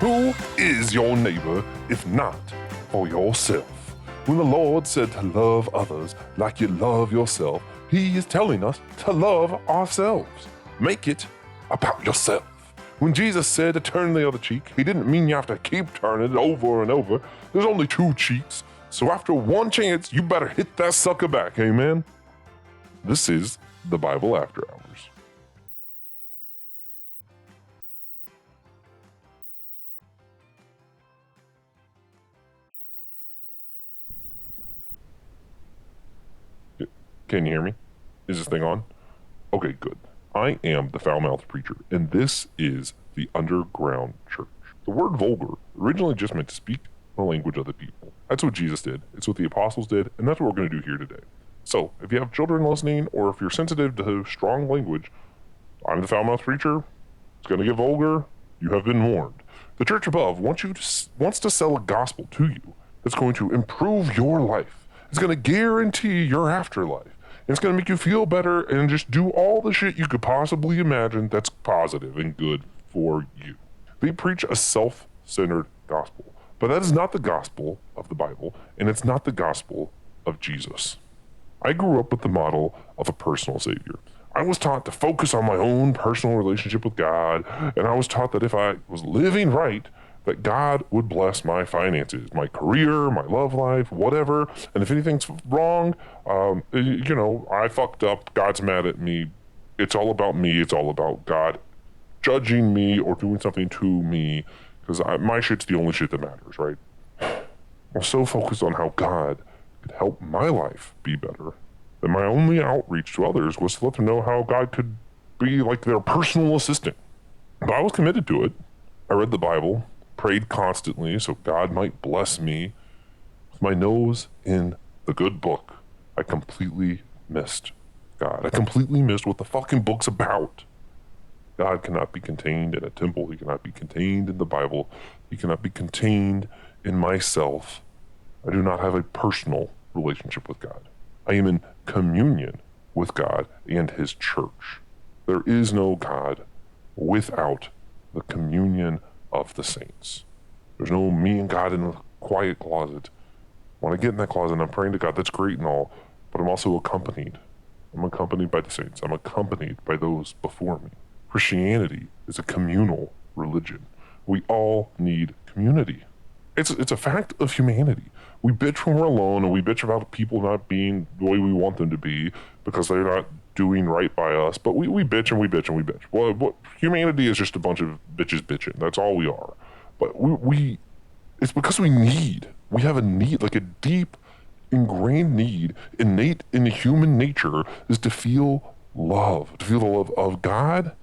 Who is your neighbor if not for yourself? When the Lord said to love others like you love yourself, He is telling us to love ourselves. Make it about yourself. When Jesus said to turn the other cheek, He didn't mean you have to keep turning it over and over. There's only two cheeks, so after one chance, you better hit that sucker back, amen? This is the Bible After Hours. Can you hear me? Is this thing on? Okay, good. I am the foul-mouthed preacher, and this is the underground church. The word vulgar originally just meant to speak the language of the people. That's what Jesus did, it's what the apostles did, and that's what we're going to do here today. So, if you have children listening, or if you're sensitive to strong language, I'm the foul-mouthed preacher, it's going to get vulgar, you have been warned. The church above wants to sell a gospel to you that's going to improve your life. It's going to guarantee your afterlife. It's going to make you feel better and just do all the shit you could possibly imagine that's positive and good for you. They preach a self-centered gospel, but that is not the gospel of the Bible, and it's not the gospel of Jesus. I grew up with the model of a personal savior. I was taught to focus on my own personal relationship with God, and I was taught that if I was living right, that God would bless my finances, my career, my love life, whatever. And if anything's wrong, I fucked up, God's mad at me. It's all about me. It's all about God judging me or doing something to me, because my shit's the only shit that matters, right? I was so focused on how God could help my life be better that my only outreach to others was to let them know how God could be like their personal assistant. But I was committed to it. I read the Bible, prayed constantly so God might bless me. With my nose in the good book, I completely missed God. I completely missed what the fucking book's about. God cannot be contained in a temple. He cannot be contained in the Bible. He cannot be contained in myself. I do not have a personal relationship with God. I am in communion with God and His church. There is no God without the communion of the saints. There's no me and God in a quiet closet. When I get in that closet and I'm praying to God, that's great and all, but I'm also accompanied. I'm accompanied by the saints. I'm accompanied by those before me. Christianity is a communal religion. We all need community. It's a fact of humanity. We bitch when we're alone, and we bitch about people not being the way we want them to be because they're not doing right by us. But we bitch and we bitch and we bitch. Well, humanity is just a bunch of bitches bitching. That's all we are. But it's because we have a need, like a deep, ingrained need, innate in human nature, is to feel love, to feel the love of God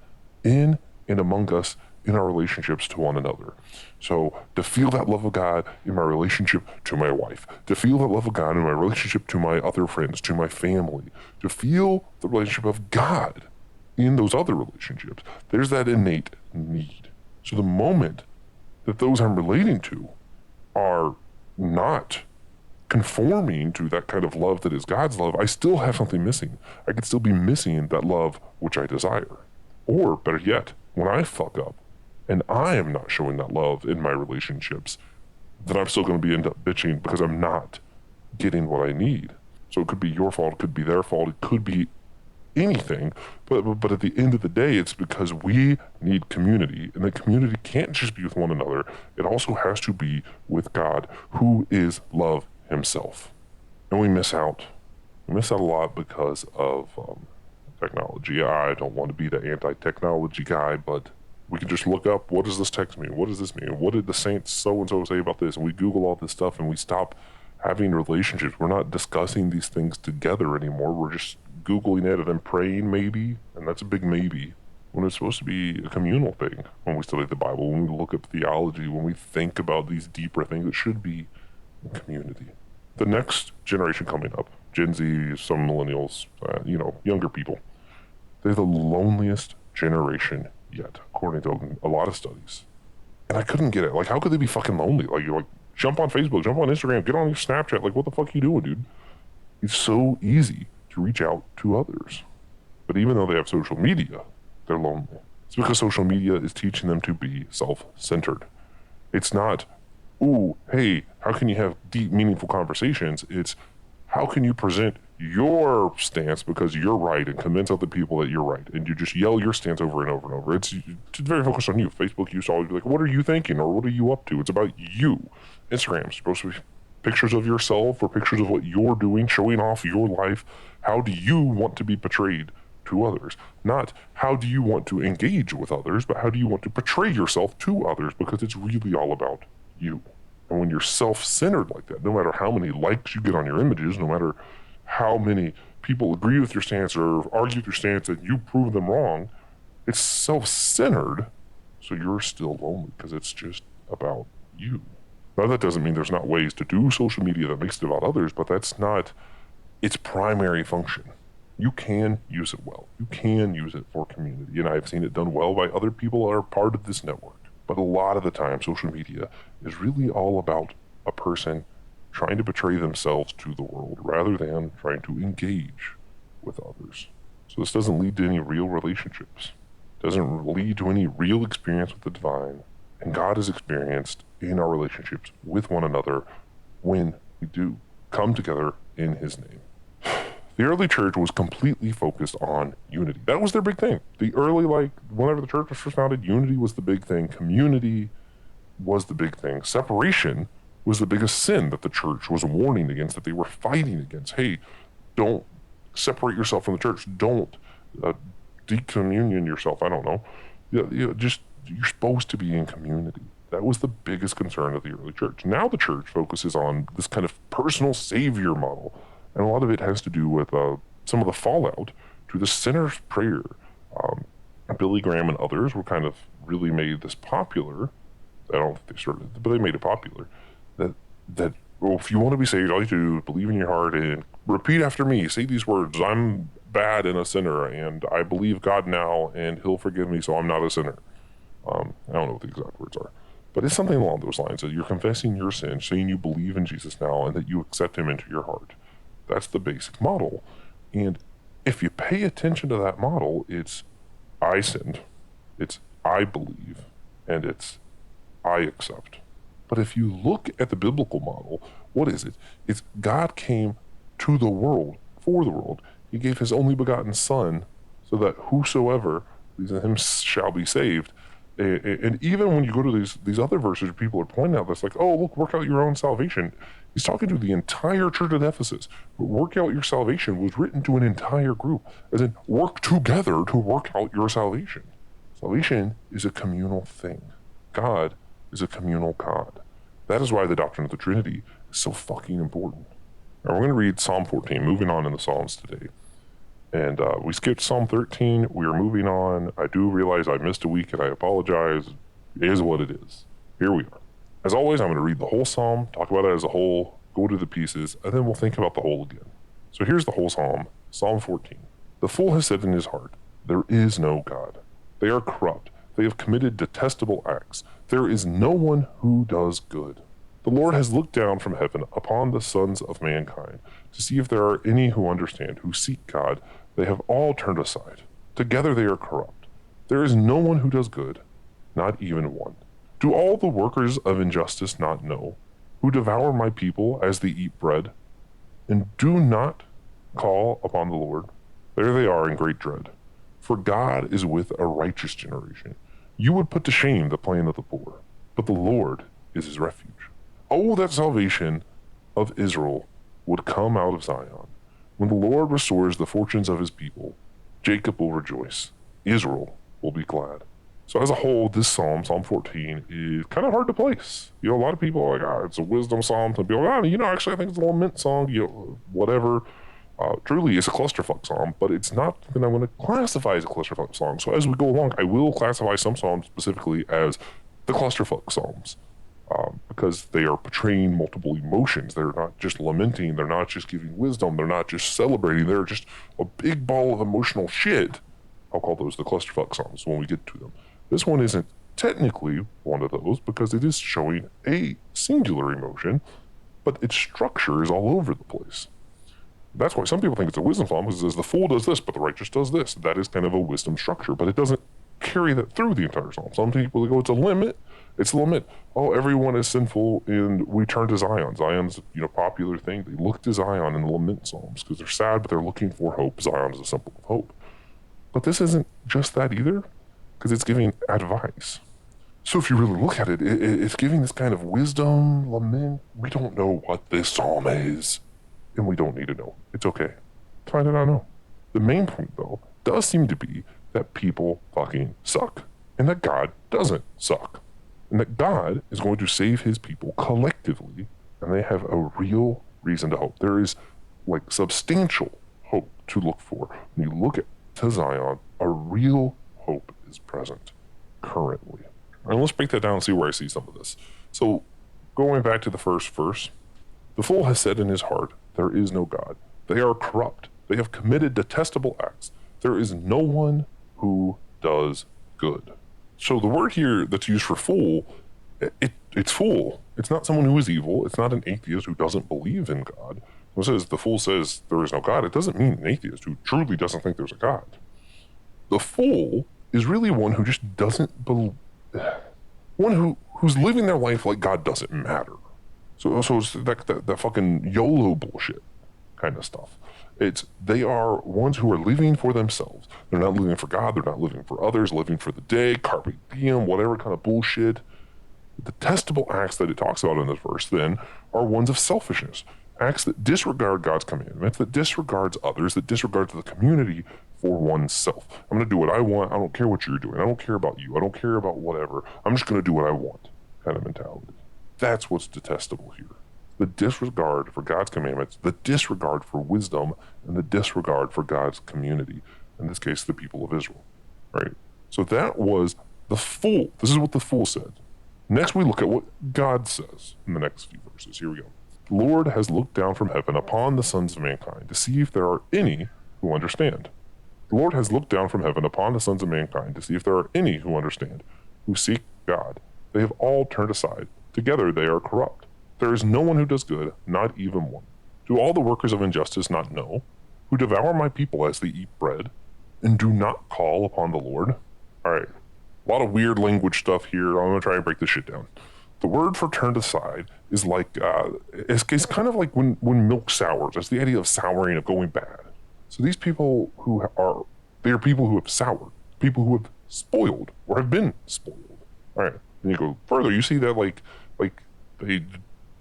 in and among us in our relationships to one another. So to feel that love of God in my relationship to my wife, to feel that love of God in my relationship to my other friends, to my family, to feel the relationship of God in those other relationships, there's that innate need. So the moment that those I'm relating to are not conforming to that kind of love that is God's love, I still have something missing. I could still be missing that love which I desire. Or better yet, when I fuck up and I am not showing that love in my relationships, then I'm still going to end up bitching because I'm not getting what I need. So it could be your fault, it could be their fault, it could be anything, but at the end of the day, it's because we need community, and the community can't just be with one another. It also has to be with God, who is love Himself. And we miss out. We miss out a lot because of technology. I don't want to be the anti-technology guy, but we can just look up, what does this text mean? What does this mean? What did the saints so-and-so say about this? And we Google all this stuff, and we stop having relationships. We're not discussing these things together anymore. We're just Googling it and then praying maybe, and that's a big maybe, when it's supposed to be a communal thing. When we study the Bible, when we look up theology, when we think about these deeper things, it should be a community. The next generation coming up, Gen Z, some millennials, younger people, they're the loneliest generation yet, according to a lot of studies. And I couldn't get it. Like, how could they be fucking lonely? Like, jump on Facebook, jump on Instagram, get on your Snapchat. Like, what the fuck are you doing, dude? It's so easy to reach out to others. But even though they have social media, they're lonely. It's because social media is teaching them to be self-centered. It's not, ooh, hey, how can you have deep, meaningful conversations? It's how can you present your stance because you're right and convince other people that you're right, and you just yell your stance over and over and over. It's very focused on you. Facebook used to always be like, what are you thinking, or what are you up to? It's about you. Instagram's supposed to be pictures of yourself or pictures of what you're doing, showing off your life. How do you want to be portrayed to others? Not how do you want to engage with others, but how do you want to portray yourself to others, because it's really all about you. And when you're self-centered like that, no matter how many likes you get on your images, no matter how many people agree with your stance or argue with your stance and you prove them wrong, it's self-centered, so you're still lonely because it's just about you. Now, that doesn't mean there's not ways to do social media that makes it about others, but that's not its primary function. You can use it well. You can use it for community, and I've seen it done well by other people that are part of this network. But a lot of the time, social media is really all about a person trying to portray themselves to the world rather than trying to engage with others. So this doesn't lead to any real relationships. It doesn't lead to any real experience with the divine. And God is experienced in our relationships with one another when we do come together in his name. The early church was completely focused on unity. That was their big thing. The early, whenever the church was first founded, unity was the big thing. Community was the big thing. Separation was the biggest sin that the church was warning against, that they were fighting against. Hey, don't separate yourself from the church. Don't decommunion yourself. I don't know. Just you're supposed to be in community. That was the biggest concern of the early church. Now the church focuses on this kind of personal savior model. And a lot of it has to do with some of the fallout to the sinner's prayer. Billy Graham and others were kind of really made this popular. I don't think they started it, but they made it popular. That well, if you want to be saved, all you have to do is believe in your heart and repeat after me. Say these words: I'm bad and a sinner, and I believe God now, and he'll forgive me, so I'm not a sinner. I don't know what the exact words are, but it's something along those lines, that you're confessing your sin, saying you believe in Jesus now, and that you accept him into your heart. That's the basic model. And if you pay attention to that model, it's I sinned, it's I believe, and it's I accept. But if you look at the biblical model, what is it? It's God came to the world, for the world. He gave his only begotten Son, so that whosoever believes in him shall be saved. And even when you go to these other verses, people are pointing out this, like, oh, look, work out your own salvation. He's talking to the entire church at Ephesus. But work out your salvation was written to an entire group, as in work together to work out your salvation. Salvation is a communal thing. God is a communal God. That is why the doctrine of the Trinity is so fucking important. Now we're going to read Psalm 14, moving on in the Psalms today. And we skipped Psalm 13. We are moving on. I do realize I missed a week, and I apologize. It is what it is. Here we are. As always, I'm going to read the whole psalm, talk about it as a whole, go to the pieces, and then we'll think about the whole again. So here's the whole psalm, Psalm 14. The fool has said in his heart, there is no God. They are corrupt. They have committed detestable acts. There is no one who does good. The Lord has looked down from heaven upon the sons of mankind to see if there are any who understand, who seek God. They have all turned aside. Together they are corrupt. There is no one who does good, not even one. Do all the workers of injustice not know, who devour my people as they eat bread, and do not call upon the Lord? There they are in great dread. For God is with a righteous generation. You would put to shame the plan of the poor, but the Lord is his refuge. Oh, that salvation of Israel would come out of Zion. When the Lord restores the fortunes of his people, Jacob will rejoice. Israel will be glad. So as a whole, this psalm, Psalm 14, is kind of hard to place. A lot of people are like, it's a wisdom psalm. Some people are like, actually, I think it's a lament song, whatever. Truly, it's a clusterfuck psalm, but it's not something I want to classify as a clusterfuck song. So as we go along, I will classify some psalms specifically as the clusterfuck psalms. Because they are portraying multiple emotions. They're not just lamenting, they're not just giving wisdom, they're not just celebrating, they're just a big ball of emotional shit. I'll call those the clusterfuck psalms when we get to them. This one isn't technically one of those because it is showing a singular emotion, but its structure is all over the place. That's why some people think it's a wisdom psalm, because it says the fool does this, but the righteous does this. That is kind of a wisdom structure, but it doesn't carry that through the entire psalm. Some people they go, it's a limit. It's a limit. Oh, everyone is sinful, and we turn to Zion. Zion's popular thing. They look to Zion in the lament psalms because they're sad, but they're looking for hope. Zion is a symbol of hope. But this isn't just that either, because it's giving advice. So if you really look at it, it's giving this kind of wisdom, lament. We don't know what this psalm is, and we don't need to know. It's okay. Find it out now. The main point, though, does seem to be that people fucking suck, and that God doesn't suck, and that God is going to save his people collectively, and they have a real reason to hope. There is like substantial hope to look for. When you look at to Zion, a real hope is present currently. All right, let's break that down and see where I see some of this. So, going back to the first verse, the fool has said in his heart, there is no God. They are corrupt. They have committed detestable acts. There is no one who does good. So the word here that's used for fool, it's fool. It's not someone who is evil. It's not an atheist who doesn't believe in God. When it says the fool says there is no God, it doesn't mean an atheist who truly doesn't think there's a God. The fool is really one who just doesn't believe, one who's living their life like God doesn't matter. So it's that fucking YOLO bullshit kind of stuff. They are ones who are living for themselves. They're not living for God. They're not living for others. Living for the day, carpe diem, whatever kind of bullshit. The detestable acts that it talks about in this verse then are ones of selfishness. Acts that disregard God's commandments, that disregards others, that disregards the community for oneself. I'm going to do what I want. I don't care what you're doing. I don't care about you. I don't care about whatever. I'm just going to do what I want kind of mentality. That's what's detestable here. The disregard for God's commandments, the disregard for wisdom, and the disregard for God's community. In this case, the people of Israel. Right? So that was the fool. This is what the fool said. Next, we look at what God says in the next few verses. Here we go. The Lord has looked down from heaven upon the sons of mankind to see if there are any who understand. The Lord has looked down from heaven upon the sons of mankind to see if there are any who understand, who seek God. They have all turned aside. Together they are corrupt. There is no one who does good, not even one. Do all the workers of injustice not know, who devour my people as they eat bread, and do not call upon the Lord? All right, a lot of weird language stuff here. I'm going to try and break this shit down. The word for turned aside is like, it's kind of like when milk sours. It's the idea of souring, of going bad. So these people they are people who have soured, people who have spoiled or have been spoiled. All right, and you go further, you see that like they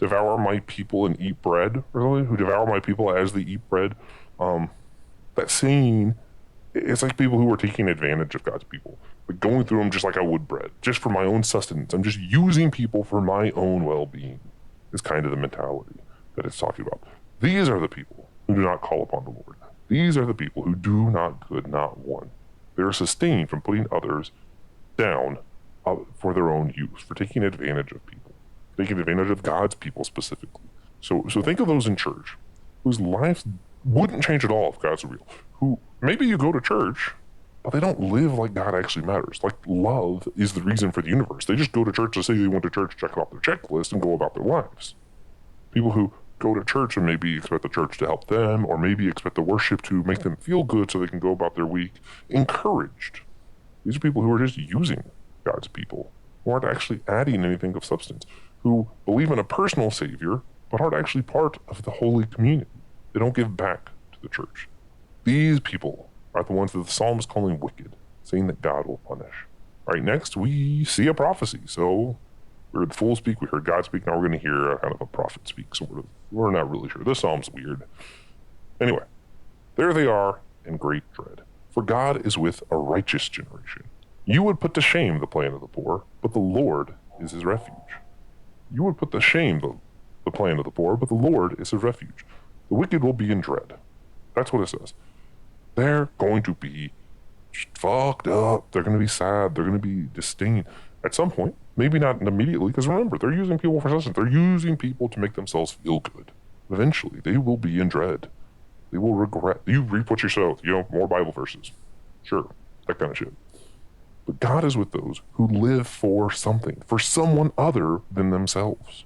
devour my people and eat bread, really? Who devour my people as they eat bread. That saying, it's like people who are taking advantage of God's people, like going through them just like I would bread, just for my own sustenance. I'm just using people for my own well-being, is kind of the mentality that it's talking about. These are the people who do not call upon the Lord. These are the people who do not good, not one. They are sustained from putting others down for their own use, for taking advantage of people, taking advantage of God's people specifically. So think of those in church whose lives wouldn't change at all if God's real. Who maybe you go to church, but they don't live like God actually matters. Like love is the reason for the universe. They just go to church to say they went to church, check off their checklist, and go about their lives. People who go to church and maybe expect the church to help them, or maybe expect the worship to make them feel good so they can go about their week encouraged. These are people who are just using God's people, who aren't actually adding anything of substance, who believe in a personal savior, but aren't actually part of the holy community. They don't give back to the church. These people are the ones that the psalm is calling wicked, saying that God will punish. All right, next we see a prophecy. So we heard the fool speak, we heard God speak, now we're going to hear a kind of a prophet speak. So we're not really sure. This psalm's weird. Anyway, there they are in great dread. For God is with a righteous generation. You would put to shame the plan of the poor, but the Lord is his refuge. You would put to shame the plan of the poor, but the Lord is his refuge. The wicked will be in dread. That's what it says. They're going to be fucked up. They're going to be sad. They're going to be disdained at some point. Maybe not immediately, because remember, they're using people for sustenance. They're using people to make themselves feel good. Eventually, they will be in dread. They will regret. You reap what you sow. More Bible verses. Sure, that kind of shit. But God is with those who live for something, for someone other than themselves,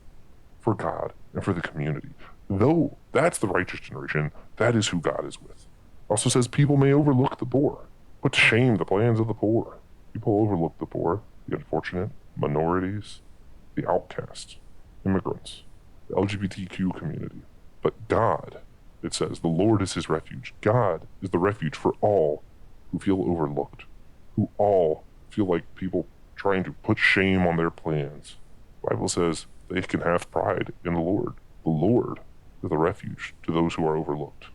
for God and for the community. Though that's the righteous generation, that is who God is with. Also says people may overlook the poor, put to shame the plans of the poor. People overlook the poor, the unfortunate, minorities, the outcasts, immigrants, the LGBTQ community. But God, it says, the Lord is his refuge. God is the refuge for all who feel overlooked, who all feel like people trying to put shame on their plans. The Bible says they can have pride in the Lord. The Lord is the refuge to those who are overlooked.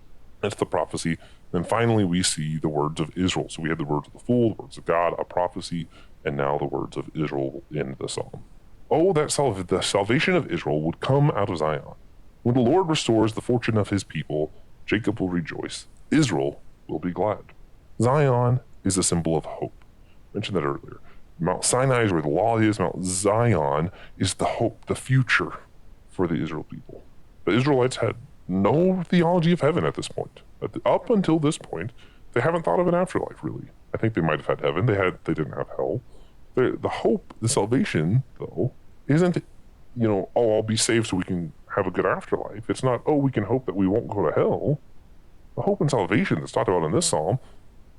That's the prophecy. Then finally, we see the words of Israel. So we had the words of the fool, the words of God, a prophecy, and now the words of Israel in the psalm. Oh, that the salvation of Israel would come out of Zion. When the Lord restores the fortune of his people, Jacob will rejoice. Israel will be glad. Zion is a symbol of hope. I mentioned that earlier. Mount Sinai is where the law is. Mount Zion is the hope, the future for the Israel people. The Israelites had no theology of heaven at this point. Up until this point, they haven't thought of an afterlife, really. I think they might have had heaven. They didn't have hell. The hope, the salvation, though, isn't, oh, I'll be saved so we can have a good afterlife. It's not, oh, we can hope that we won't go to hell. The hope and salvation that's talked about in this psalm,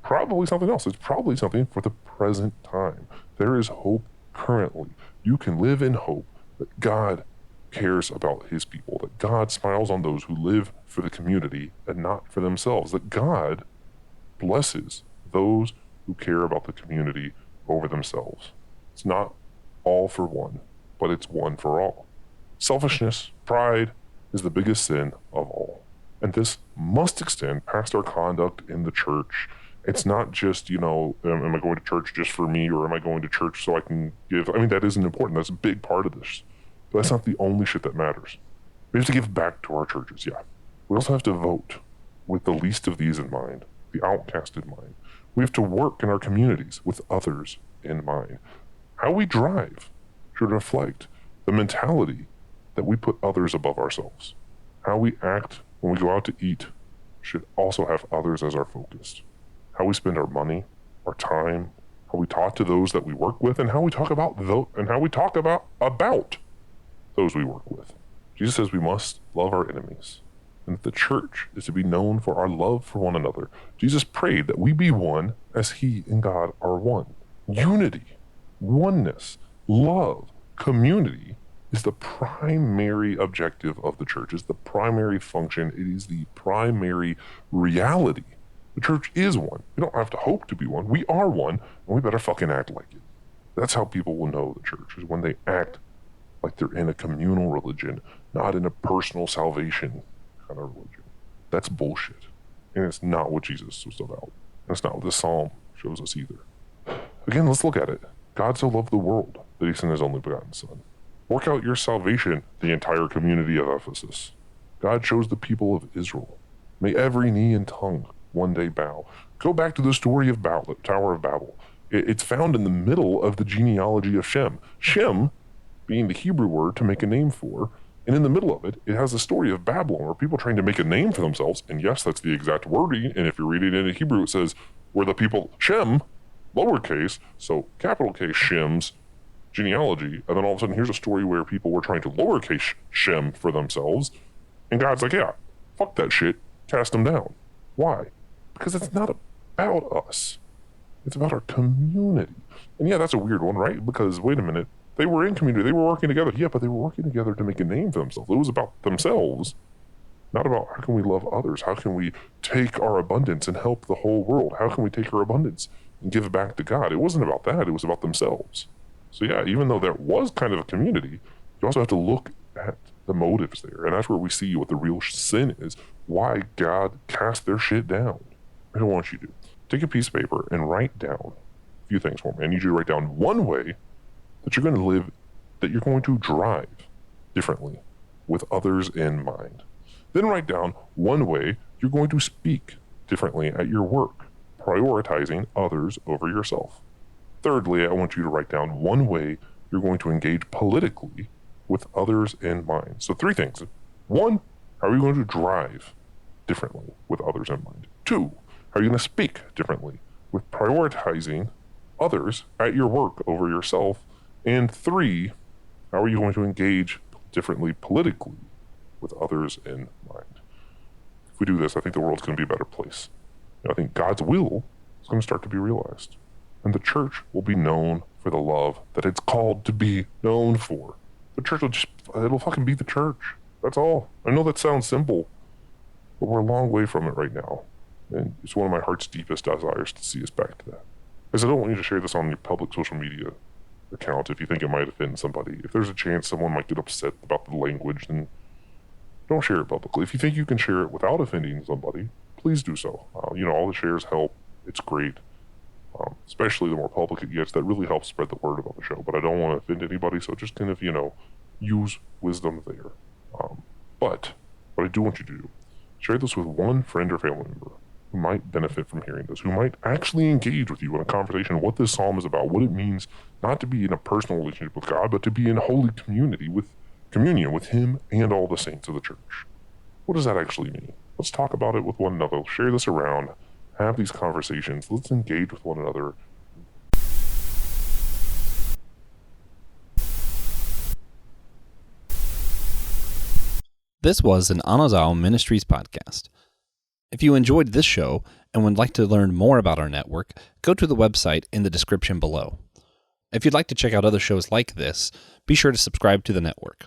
probably something else. It's probably something for the present time. There is hope currently. You can live in hope that God cares about his people, that God smiles on those who live for the community and not for themselves, that God blesses those who care about the community over themselves. It's not all for one, but it's one for all. Selfishness, pride, is the biggest sin of all. And this must extend past our conduct in the church. It's not just, am I going to church just for me, or am I going to church so I can give? I mean, that isn't important. That's a big part of this. But that's not the only shit that matters. We have to give back to our churches, yeah. We also have to vote with the least of these in mind, the outcast in mind. We have to work in our communities with others in mind. How we drive should reflect the mentality that we put others above ourselves. How we act when we go out to eat should also have others as our focus. How we spend our money, our time, how we talk to those that we work with, and how we talk about about those we work with. Jesus says we must love our enemies, and that the church is to be known for our love for one another. Jesus prayed that we be one as he and God are one. Unity, oneness, love, community is the primary objective of the church, is the primary function. It is the primary reality. The church is one. We don't have to hope to be one. We are one, and we better fucking act like it. That's how people will know the church, is when they act like they're in a communal religion, not in a personal salvation kind of religion. That's bullshit. And it's not what Jesus was about. That's not what this psalm shows us either. Again, let's look at it. God so loved the world that he sent his only begotten Son. Work out your salvation, the entire community of Ephesus. God chose the people of Israel. May every knee and tongue one day bow. Go back to the story of the Tower of Babel. It's found in the middle of the genealogy of Shem. Shem being the Hebrew word to make a name for, and in the middle of it, it has the story of Babylon, where people trying to make a name for themselves, and yes, that's the exact wording, and if you read it in Hebrew, it says, where the people, Shem, lowercase, so capital K, Shem's genealogy, and then all of a sudden, here's a story where people were trying to lowercase Shem for themselves, and God's like, yeah, fuck that shit, cast them down. Why? Because it's not about us. It's about our community. And yeah, that's a weird one, right? Because, wait a minute, they were in community. They were working together. Yeah, but they were working together to make a name for themselves. It was about themselves, not about how can we love others? How can we take our abundance and help the whole world? How can we take our abundance and give it back to God? It wasn't about that. It was about themselves. So yeah, even though there was kind of a community, you also have to look at the motives there. And that's where we see what the real sin is. Why God cast their shit down. I don't want you to. Take a piece of paper and write down a few things for me. I need you to write down one way that you're going to live, that you're going to drive differently with others in mind. Then write down one way you're going to speak differently at your work, prioritizing others over yourself. Thirdly, I want you to write down one way you're going to engage politically with others in mind. So 3 things. 1, how are you going to drive differently with others in mind? 2, how are you going to speak differently with prioritizing others at your work over yourself? And 3, how are you going to engage differently politically with others in mind? If we do this, I think the world's going to be a better place. And I think God's will is going to start to be realized. and the church will be known for the love that it's called to be known for. The church it'll fucking be the church. That's all. I know that sounds simple, but we're a long way from it right now. And it's one of my heart's deepest desires to see us back to that. Because I don't want you to share this on your public social media account if you think it might offend somebody. If there's a chance someone might get upset about the language, then don't share it publicly. If you think you can share it without offending somebody, please do so. All the shares help. It's great. Especially the more public it gets, that really helps spread the word about the show. But I don't want to offend anybody, so just kind of, use wisdom there. But what I do want you to do, share this with one friend or family member who might benefit from hearing this, who might actually engage with you in a conversation of what this psalm is about, what it means not to be in a personal relationship with God, but to be in holy communion with Him and all the saints of the church. What does that actually mean? Let's talk about it with one another. Share this around. Have these conversations. Let's engage with one another. This was an Anazao Ministries podcast. If you enjoyed this show and would like to learn more about our network, go to the website in the description below. If you'd like to check out other shows like this, be sure to subscribe to the network.